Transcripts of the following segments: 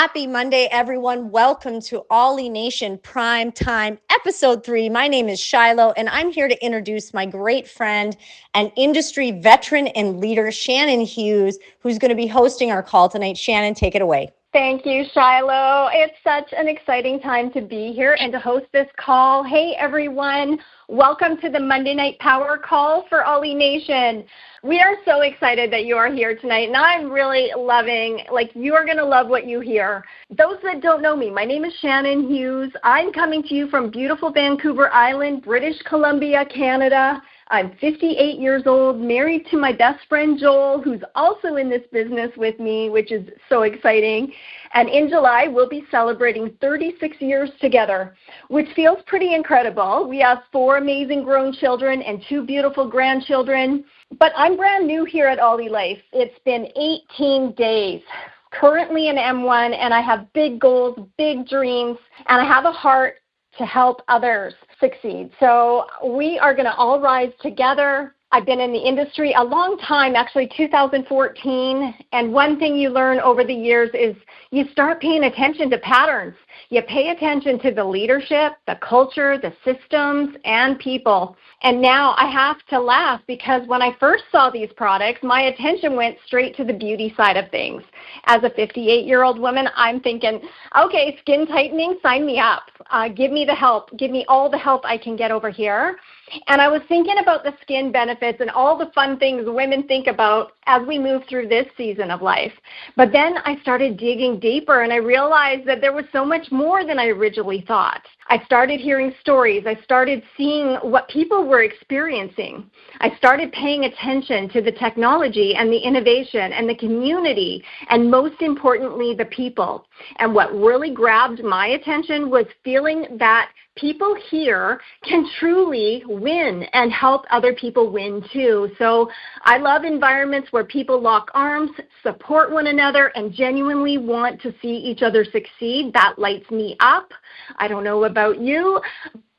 Happy Monday, everyone. Welcome to Ollie Nation Prime Time, Episode 3. My name is Shiloh, and I'm here to introduce my great friend and industry veteran and leader, Shannon Hughes, who's going to be hosting our call tonight. Shannon, take it away. Thank you, Shiloh. It's such an exciting time to be here and to host this call. Hey, everyone. Welcome to the Monday Night Power Call for Ollie Nation. We are so excited that you are here tonight, and I'm really loving, you are going to love what you hear. Those that don't know me, my name is Shannon Hughes. I'm coming to you from beautiful Vancouver Island, British Columbia, Canada. I'm 58 years old, married to my best friend Joel, who's also in this business with me, which is so exciting. And in July, we'll be celebrating 36 years together, which feels pretty incredible. We have 4 amazing grown children and 2 beautiful grandchildren. But I'm brand new here at Olylife. It's been 18 days. Currently an M1, and I have big goals, big dreams, and I have a heart to help others succeed. So we are going to all rise together. I've been in the industry a long time, actually 2014, and one thing you learn over the years is you start paying attention to patterns. You pay attention to the leadership, the culture, the systems, and people. And now I have to laugh because when I first saw these products, my attention went straight to the beauty side of things. As a 58-year-old woman, I'm thinking, okay, skin tightening, sign me up. Give me the help. Give me all the help I can get over here. And I was thinking about the skin benefits and all the fun things women think about as we move through this season of life. But then I started digging deeper, and I realized that there was so much more than I originally thought. I started hearing stories. I started seeing what people were experiencing. I started paying attention to the technology and the innovation and the community, and most importantly, the people. And what really grabbed my attention was feeling that people here can truly win and help other people win too. So I love environments where people lock arms, support one another, and genuinely want to see each other succeed. That lights me up. I don't know about you,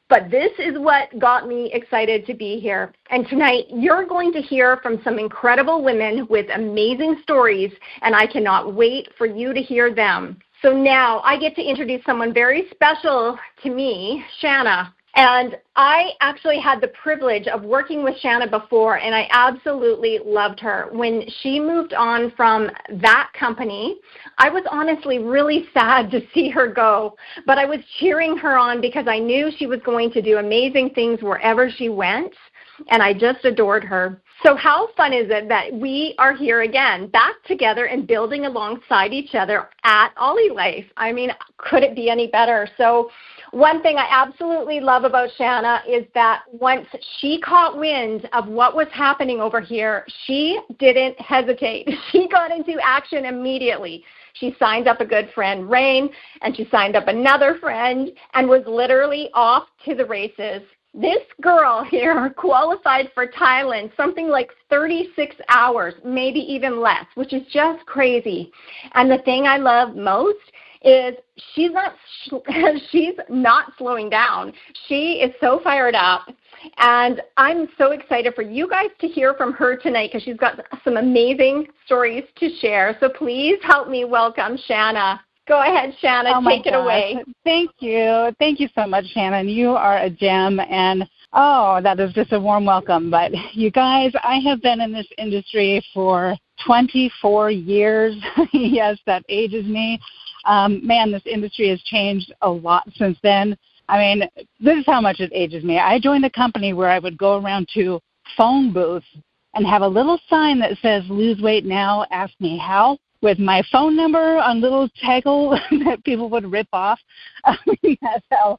but this is what got me excited to be here. And tonight, you're going to hear from some incredible women with amazing stories, and I cannot wait for you to hear them. So now I get to introduce someone very special to me, Shana. And I actually had the privilege of working with Shana before, and I absolutely loved her. When she moved on from that company, I was honestly really sad to see her go, but I was cheering her on because I knew she was going to do amazing things wherever she went, and I just adored her. So how fun is it that we are here again, back together and building alongside each other at Olylife? I mean, could it be any better? So one thing I absolutely love about Shana is that once she caught wind of what was happening over here, she didn't hesitate. She got into action immediately. She signed up a good friend, Rain, and she signed up another friend and was literally off to the races. This girl here qualified for Thailand something like 36 hours, maybe even less, which is just crazy. And the thing I love most is she's not slowing down. She is so fired up. And I'm so excited for you guys to hear from her tonight because she's got some amazing stories to share. So please help me welcome Shana. Go ahead, Shannon. Take it away. Thank you. Thank you so much, Shannon. You are a gem, and that is just a warm welcome. But you guys, I have been in this industry for 24 years. Yes, that ages me. Man, this industry has changed a lot since then. I mean, this is how much it ages me. I joined a company where I would go around to phone booths and have a little sign that says, "Lose weight now, ask me how," with my phone number on little tackle that people would rip off. I mean, that's how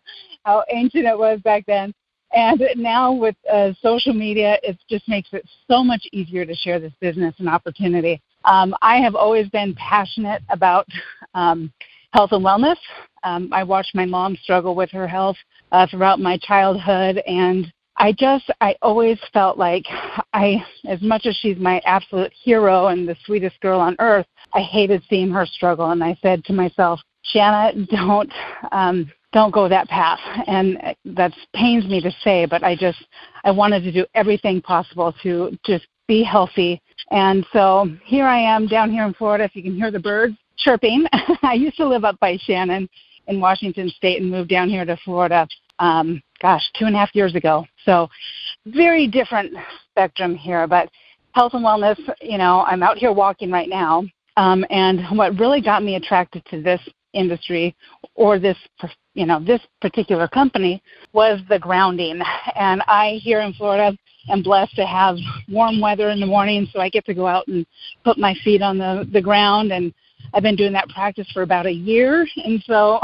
ancient it was back then. And now with social media, it just makes it so much easier to share this business and opportunity. I have always been passionate about health and wellness. I watched my mom struggle with her health throughout my childhood, and I always felt like as much as she's my absolute hero and the sweetest girl on earth, I hated seeing her struggle. And I said to myself, Shana, don't go that path. And that pains me to say, but I wanted to do everything possible to just be healthy. And so here I am down here in Florida. If you can hear the birds chirping. I used to live up by Shannon in Washington State and moved down here to Florida, 2.5 years ago. So very different spectrum here, but health and wellness, I'm out here walking right now. And what really got me attracted to this industry or this particular company was the grounding. And I, here in Florida, am blessed to have warm weather in the morning, so I get to go out and put my feet on the ground. And I've been doing that practice for about a year. And so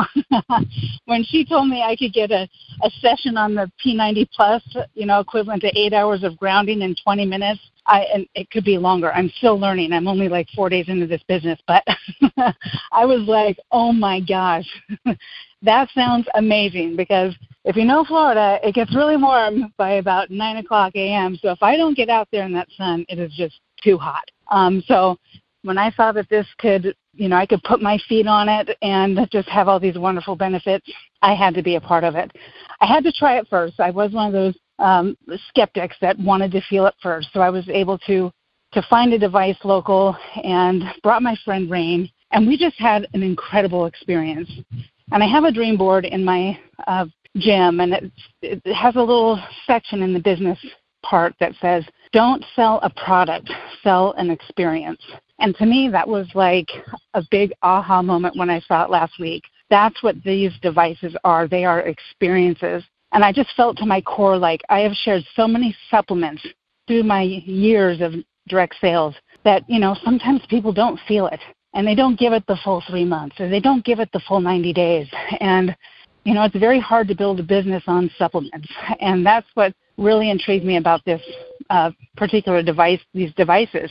when she told me I could get a session on the P90 Plus, equivalent to 8 hours of grounding in 20 minutes, and it could be longer. I'm still learning. I'm only like 4 days into this business, but I was like, oh my gosh, that sounds amazing, because if you know Florida, it gets really warm by about 9 o'clock a.m. So if I don't get out there in that sun, it is just too hot. So when I saw that this could, I could put my feet on it and just have all these wonderful benefits, I had to be a part of it. I had to try it first. I was one of those skeptics that wanted to feel it first. So I was able to find a device local and brought my friend Rain, and we just had an incredible experience. And I have a dream board in my gym, and it has a little section in the business part that says, don't sell a product, sell an experience. And to me, that was like a big aha moment when I saw it last week. That's what these devices are. They are experiences. And I just felt to my core like I have shared so many supplements through my years of direct sales that, sometimes people don't feel it. And they don't give it the full 3 months, or they don't give it the full 90 days. And, it's very hard to build a business on supplements. And that's what really intrigued me about this particular device, these devices,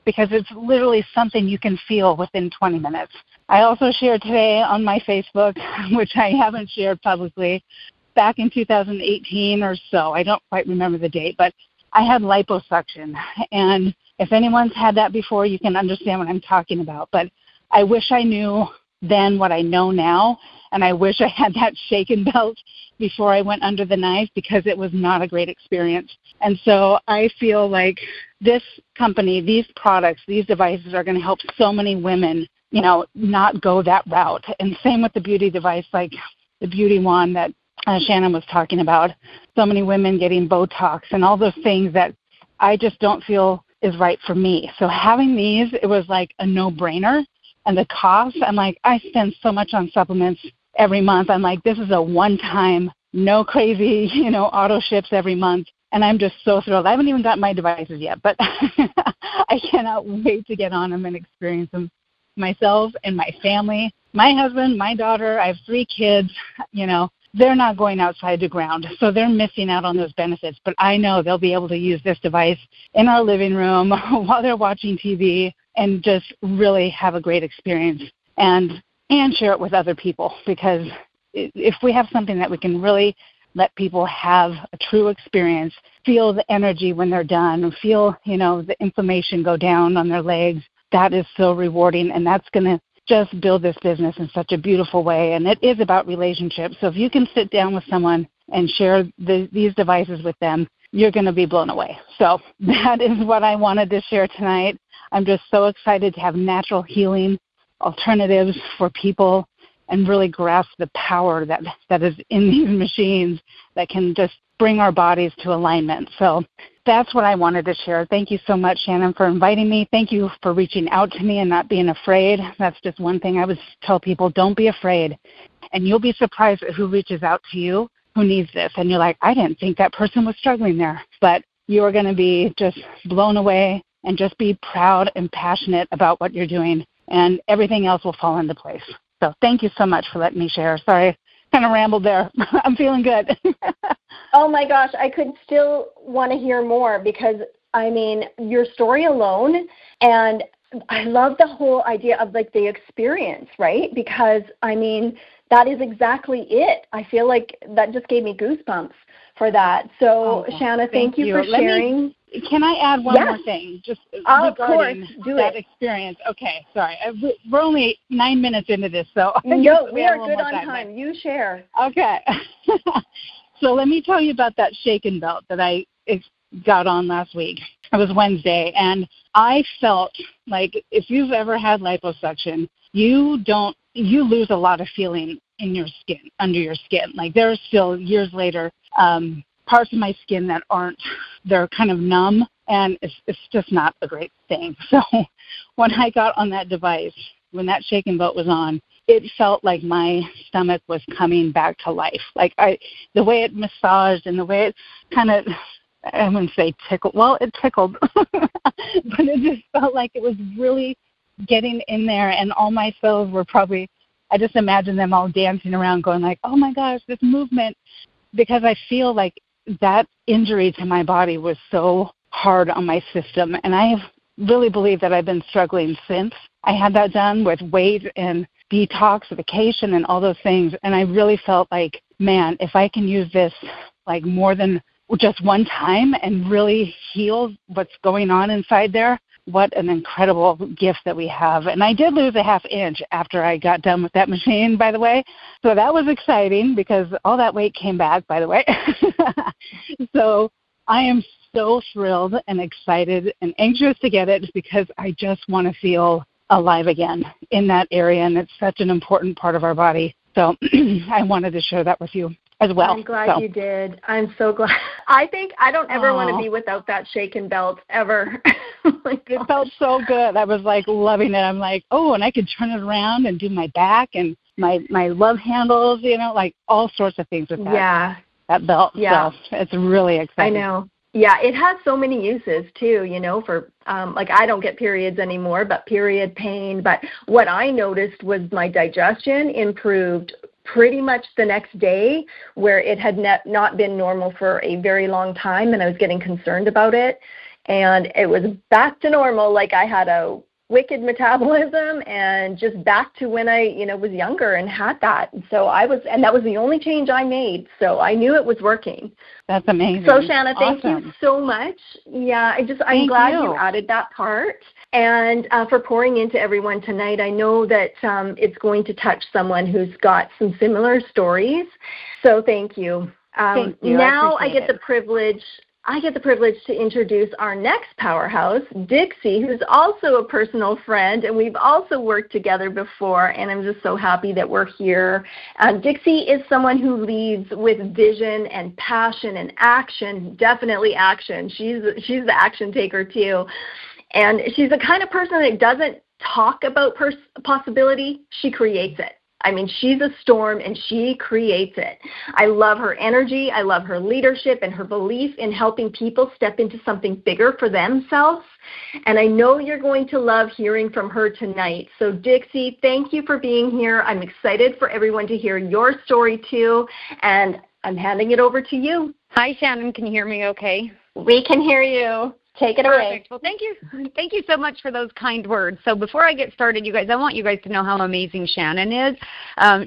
because it's literally something you can feel within 20 minutes. I also shared today on my Facebook, which I haven't shared publicly, back in 2018 or so. I don't quite remember the date, but I had liposuction. And if anyone's had that before, you can understand what I'm talking about. But I wish I knew then what I know now, and I wish I had that shaken belt before I went under the knife, because it was not a great experience. And so I feel like this company, these products, these devices are going to help so many women, not go that route. And same with the beauty device, like the beauty wand that Shannon was talking about. So many women getting Botox and all those things that I just don't feel is right for me. So having these, it was like a no-brainer. And the cost, I'm like, I spend so much on supplements every month. I'm like, this is a one-time, no crazy, auto ships every month. And I'm just so thrilled. I haven't even got my devices yet, but I cannot wait to get on them and experience them myself and my family. My husband, my daughter, I have 3 kids, they're not going outside the ground, so they're missing out on those benefits. But I know they'll be able to use this device in our living room while they're watching TV and just really have a great experience and share it with other people. Because if we have something that we can really let people have a true experience, feel the energy when they're done, feel, the inflammation go down on their legs, that is so rewarding, and that's going to just build this business in such a beautiful way. And it is about relationships. So if you can sit down with someone and share these devices with them, you're going to be blown away. So that is what I wanted to share tonight. I'm just so excited to have natural healing alternatives for people and really grasp the power that is in these machines that can just bring our bodies to alignment. So that's what I wanted to share. Thank you so much, Shannon, for inviting me. Thank you for reaching out to me and not being afraid. That's just one thing I would tell people, don't be afraid. And you'll be surprised at who reaches out to you who needs this. And you're like, I didn't think that person was struggling there. But you are going to be just blown away and just be proud and passionate about what you're doing. And everything else will fall into place. So thank you so much for letting me share. Sorry, kind of rambled there. I'm feeling good. Oh my gosh, I could still want to hear more, because your story alone, and I love the whole idea of like the experience, right? Because that is exactly it. I feel like that just gave me goosebumps for that. So Shana, thank you for sharing. Can I add one more thing? Just regarding that experience. Okay, sorry. We're only 9 minutes into this, so no, we are good on time. You share. Okay. So let me tell you about that shaken belt that I got on last week. It was Wednesday, and I felt like if you've ever had liposuction, you lose a lot of feeling in your skin, under your skin. Like there are still years later parts of my skin that they're kind of numb, and it's just not a great thing. So when I got on that device, when that shake and belt was on, it felt like my stomach was coming back to life. Like the way it massaged and the way it kind of, I wouldn't say tickled. Well, it tickled, but it just felt like it was really getting in there, and all my cells were probably, I just imagine them all dancing around going like, oh my gosh, this movement, because I feel like that injury to my body was so hard on my system, and I really believe that I've been struggling since I had that done with weight and detoxification and all those things, and I really felt like, man, if I can use this like more than just one time and really heal what's going on inside there, what an incredible gift that we have. And I did lose a half inch after I got done with that machine, by the way. So that was exciting because all that weight came back, by the way. So I am so thrilled and excited and anxious to get it because I just want to feel alive again in that area, and it's such an important part of our body. So I wanted to share that with you as well. I'm glad you did. I'm so glad. I think I don't ever want to be without that shake and belt ever. It felt so good. I was like loving it. I'm like, oh, and I could turn it around and do my back and my love handles, like all sorts of things with that. Yeah. That belt. Yeah. So it's really exciting. I know. Yeah, it has so many uses too, for like I don't get periods anymore, but period pain. But what I noticed was my digestion improved pretty much the next day, where it had not been normal for a very long time, and I was getting concerned about it. And it was back to normal, like I had a wicked metabolism and just back to when I, was younger and had that. And so and that was the only change I made. So I knew it was working. That's amazing. So Shanna, thank Awesome. you so much. Yeah, I'm glad you added that part. And for pouring into everyone tonight. I know that it's going to touch someone who's got some similar stories. So thank you. Thank you. Now I get the privilege to introduce our next powerhouse, Dixie, who's also a personal friend, and we've also worked together before, and I'm just so happy that we're here. Dixie is someone who leads with vision and passion and action, definitely action. She's the action taker too, and she's the kind of person that doesn't talk about possibility, she creates it. I mean, she's a storm, and she creates it. I love her energy. I love her leadership and her belief in helping people step into something bigger for themselves. And I know you're going to love hearing from her tonight. So, Dixie, thank you for being here. I'm excited for everyone to hear your story, too. And I'm handing it over to you. Hi, Shannon. Can you hear me okay? We can hear you. Take it away. Well, thank you. Thank you so much for those kind words. So before I get started, you guys, I want you guys to know how amazing Shannon is.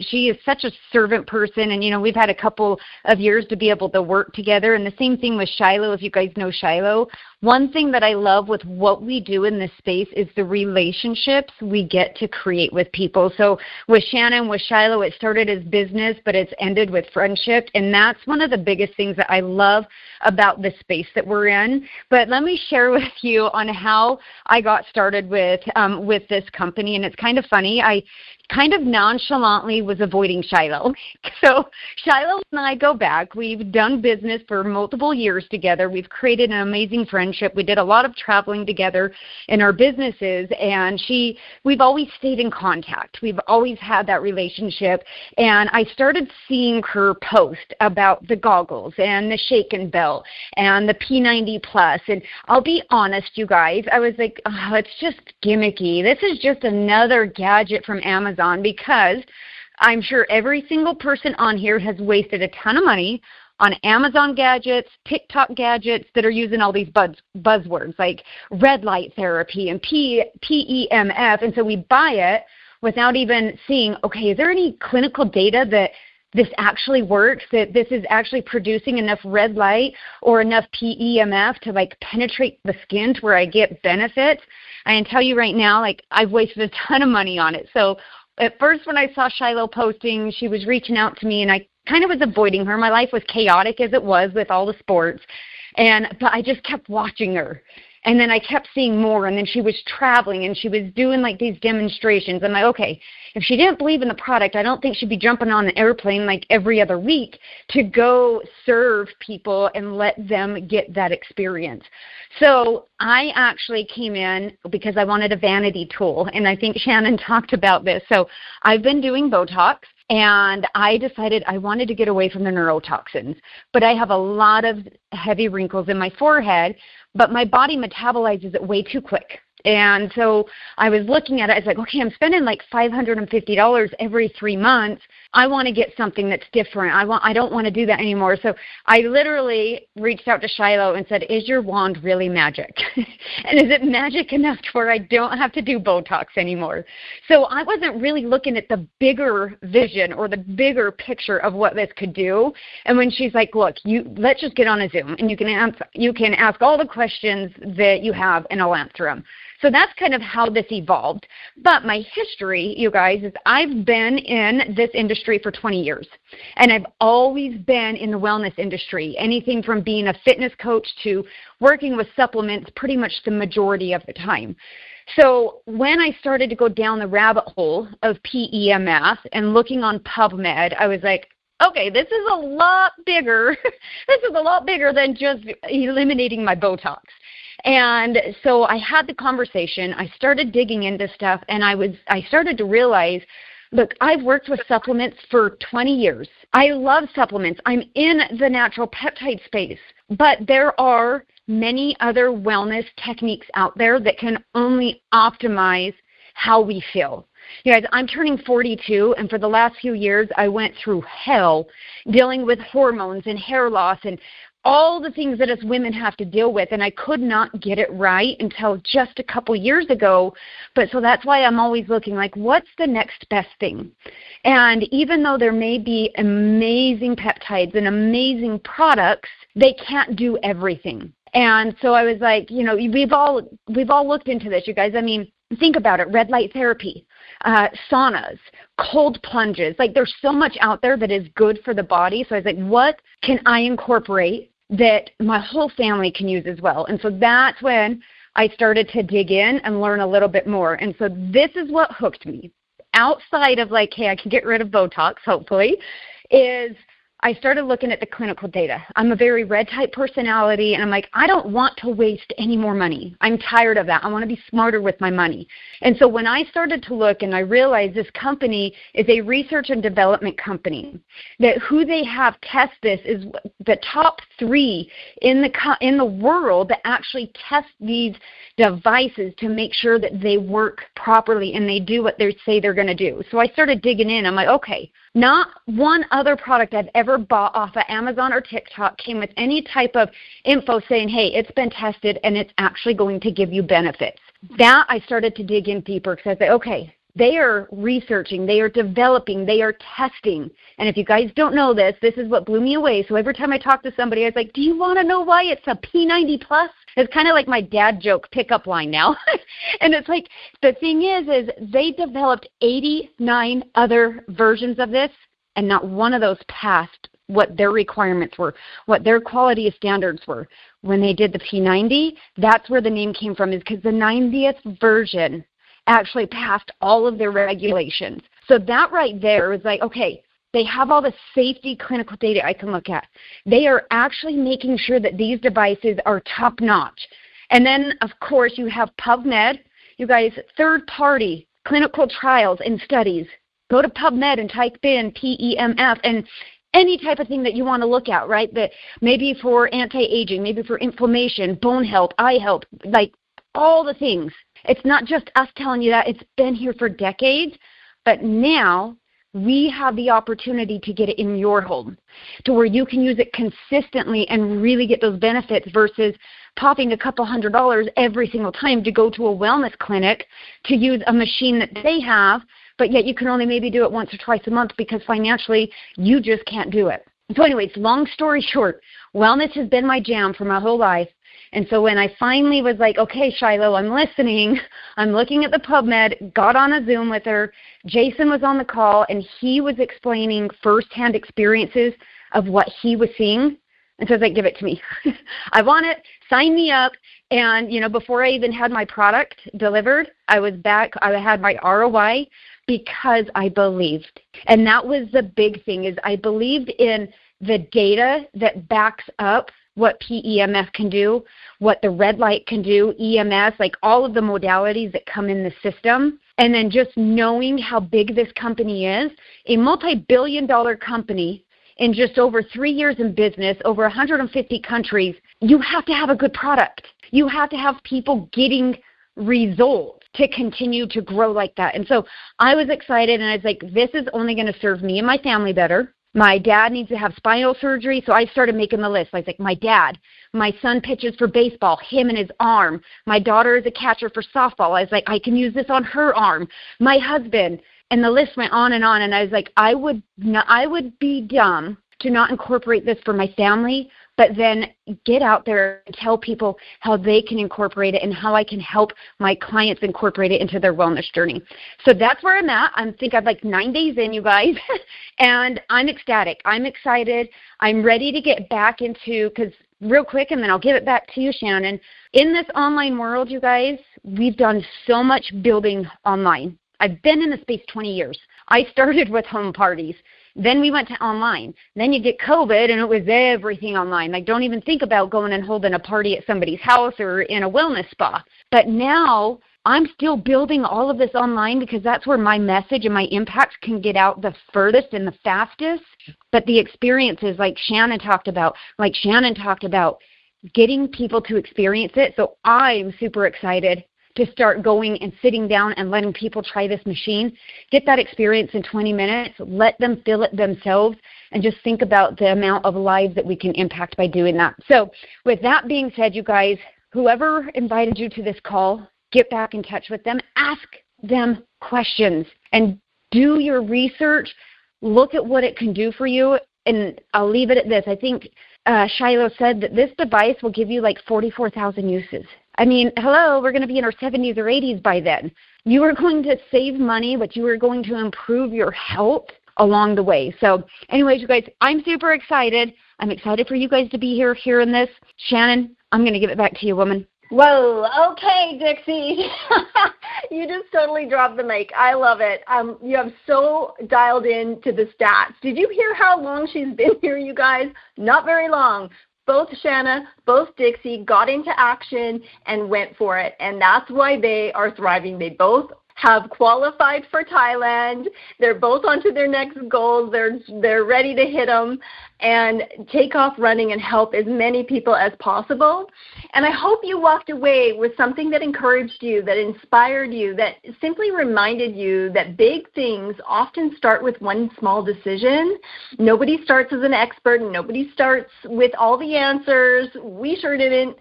She is such a servant person, and, we've had a couple of years to be able to work together, and the same thing with Shiloh, if you guys know Shiloh. One thing that I love with what we do in this space is the relationships we get to create with people. So with Shannon, with Shiloh, it started as business, but it's ended with friendship, and that's one of the biggest things that I love about the space that we're in. But let me share with you on how I got started with this company, and it's kind of funny. I kind of nonchalantly was avoiding Shiloh. So Shiloh and I go back. We've done business for multiple years together. We've created an amazing friendship. We did a lot of traveling together in our businesses, and we've always stayed in contact. We've always had that relationship, and I started seeing her post about the goggles and the shake and belt and the P90 Plus, and I'll be honest, you guys, I was like, oh, it's just gimmicky. This is just another gadget from Amazon, because I'm sure every single person on here has wasted a ton of money on Amazon gadgets, TikTok gadgets that are using all these buzzwords like red light therapy and PEMF. And so we buy it without even seeing, okay, is there any clinical data that this actually works, that this is actually producing enough red light or enough PEMF to penetrate the skin to where I get benefits? I can tell you right now, I've wasted a ton of money on it. So at first when I saw Shiloh posting, she was reaching out to me, and I kind of was avoiding her. My life was chaotic as it was with all the sports, but I just kept watching her. And then I kept seeing more, and then she was traveling, and she was doing like these demonstrations. I'm like, okay, if she didn't believe in the product, I don't think she'd be jumping on the airplane like every other week to go serve people and let them get that experience. So I actually came in because I wanted a vanity tool, and I think Shannon talked about this. So I've been doing Botox, and I decided I wanted to get away from the neurotoxins. But I have a lot of heavy wrinkles in my forehead, but my body metabolizes it way too quick. And so I was looking at it. I was like, okay, I'm spending like $550 every 3 months. I want to get something that's different. I don't want to do that anymore. So I literally reached out to Shiloh and said, is your wand really magic? And is it magic enough to where I don't have to do Botox anymore? So I wasn't really looking at the bigger vision or the bigger picture of what this could do. And when she's like, look, let's just get on a Zoom, and you can ask all the questions that you have, and I'll answer them. So that's kind of how this evolved. But my history, you guys, is I've been in this industry for 20 years. And I've always been in the wellness industry, anything from being a fitness coach to working with supplements pretty much the majority of the time. So when I started to go down the rabbit hole of PEMF and looking on PubMed, I was like, okay, this is a lot bigger. This is a lot bigger than just eliminating my Botox. And so I had the conversation. I started digging into stuff, and I started to realize, look, I've worked with supplements for 20 years. I love supplements. I'm in the natural peptide space, but there are many other wellness techniques out there that can only optimize how we feel. You guys, I'm turning 42, and for the last few years, I went through hell dealing with hormones and hair loss and all the things that us women have to deal with, and I could not get it right until just a couple years ago. But so that's why I'm always looking like, what's the next best thing? And even though there may be amazing peptides and amazing products, they can't do everything. And so I was like, you know, we've all looked into this, you guys. I mean, think about it, red light therapy, saunas, cold plunges. Like, there's so much out there that is good for the body. So I was like, what can I incorporate that my whole family can use as well? And so that's when I started to dig in and learn a little bit more. And so this is what hooked me. Outside of like, hey, I can get rid of Botox, hopefully, is I started looking at the clinical data. I'm a very red type personality, and I'm like, I don't want to waste any more money. I'm tired of that. I want to be smarter with my money. And so when I started to look, and I realized this company is a research and development company, that who they have test this is the top 3 in the world that actually test these devices to make sure that they work properly and they do what they say they're going to do. So I started digging in. I'm like, okay, not one other product I've ever bought off of Amazon or TikTok came with any type of info saying, hey, it's been tested and it's actually going to give you benefits. That I started to dig in deeper because I said, okay, they are researching, they are developing, they are testing. And if you guys don't know this, this is what blew me away. So every time I talk to somebody, I was like, do you want to know why it's a P90 plus? It's kind of like my dad joke pickup line now. And it's like, the thing is they developed 89 other versions of this, and not one of those passed what their requirements were, what their quality standards were. When they did the P90, that's where the name came from, is because the 90th version actually passed all of their regulations. So that right there was like, okay, they have all the safety clinical data I can look at. They are actually making sure that these devices are top-notch. And then, of course, you have PubMed. You guys, third-party clinical trials and studies. Go to PubMed and type in PEMF and any type of thing that you want to look at, right? That maybe for anti-aging, maybe for inflammation, bone health, eye health, like all the things. It's not just us telling you that. It's been here for decades, but now we have the opportunity to get it in your home to where you can use it consistently and really get those benefits versus popping a couple $100 every single time to go to a wellness clinic to use a machine that they have, but yet you can only maybe do it once or twice a month because financially you just can't do it. So anyways, long story short, wellness has been my jam for my whole life. And so when I finally was like, okay, Shiloh, I'm listening, I'm looking at the PubMed, got on a Zoom with her, Jason was on the call, and he was explaining firsthand experiences of what he was seeing. And so I was like, give it to me. I want it. Sign me up. And, before I even had my product delivered, I was back. I had my ROI because I believed. And that was the big thing, is I believed in the data that backs up what PEMF can do, what the red light can do, EMS, like all of the modalities that come in the system. And then just knowing how big this company is, a multi-billion-dollar company in just over 3 years in business, over 150 countries, you have to have a good product. You have to have people getting results to continue to grow like that. And so I was excited, and I was like, this is only going to serve me and my family better. My dad needs to have spinal surgery, so I started making the list. I was like, my dad, my son pitches for baseball, him and his arm. My daughter is a catcher for softball. I was like, I can use this on her arm. My husband. And the list went on, and I was like, I would be dumb to not incorporate this for my family, but then get out there and tell people how they can incorporate it and how I can help my clients incorporate it into their wellness journey. So that's where I'm at. I think I'm like 9 days in, you guys, and I'm ecstatic. I'm excited. I'm ready to get back into, because real quick, and then I'll give it back to you, Shannon. In this online world, you guys, we've done so much building online. I've been in the space 20 years. I started with home parties. Then we went to online. Then you get COVID, and it was everything online. Like, don't even think about going and holding a party at somebody's house or in a wellness spa. But now I'm still building all of this online because that's where my message and my impact can get out the furthest and the fastest. But the experiences like Shannon talked about, getting people to experience it. So I'm super excited to start going and sitting down and letting people try this machine, get that experience in 20 minutes, let them feel it themselves, and just think about the amount of lives that we can impact by doing that. So with that being said, you guys, whoever invited you to this call, get back in touch with them, ask them questions, and do your research. Look at what it can do for you, and I'll leave it at this. I think Shiloh said that this device will give you like 44,000 uses. I mean, hello, we're going to be in our 70s or 80s by then. You are going to save money, but you are going to improve your health along the way. So anyways, you guys, I'm super excited. I'm excited for you guys to be here hearing this. Shannon, I'm going to give it back to you, woman. Whoa, okay, Dixie. You just totally dropped the mic. I love it. You have so dialed in to the stats. Did you hear how long she's been here, you guys? Not very long. Both Shana, both Dixie got into action and went for it, and that's why they are thriving. They both have qualified for Thailand. They're both onto their next goals. They're ready to hit them and take off running and help as many people as possible. And I hope you walked away with something that encouraged you, that inspired you, that simply reminded you that big things often start with one small decision. Nobody starts as an expert. Nobody starts with all the answers. We sure didn't.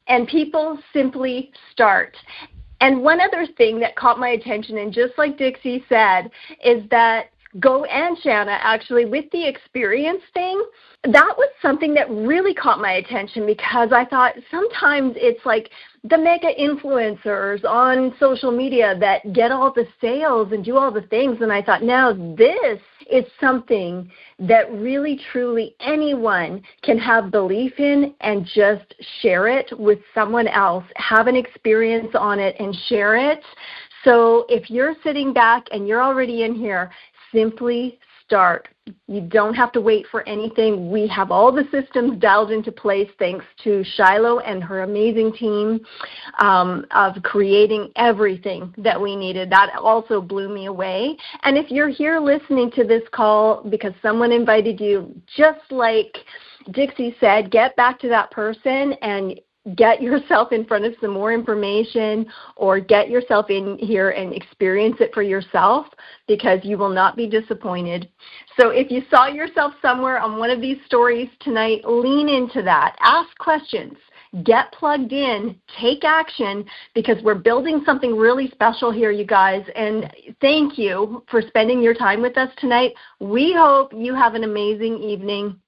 And people simply start. And one other thing that caught my attention, and just like Dixie said, is that and Shana, actually, with the experience thing, that was something that really caught my attention, because I thought sometimes it's like the mega influencers on social media that get all the sales and do all the things. And I thought, now this is something that really, truly anyone can have belief in and just share it with someone else, have an experience on it and share it. So if you're sitting back and you're already in here, simply start. You don't have to wait for anything. We have all the systems dialed into place thanks to Shiloh and her amazing team of creating everything that we needed. That also blew me away. And if you're here listening to this call because someone invited you, just like Dixie said, get back to that person and get yourself in front of some more information, or get yourself in here and experience it for yourself, because you will not be disappointed. So if you saw yourself somewhere on one of these stories tonight, lean into that. Ask questions. Get plugged in. Take action, because we're building something really special here, you guys. And thank you for spending your time with us tonight. We hope you have an amazing evening.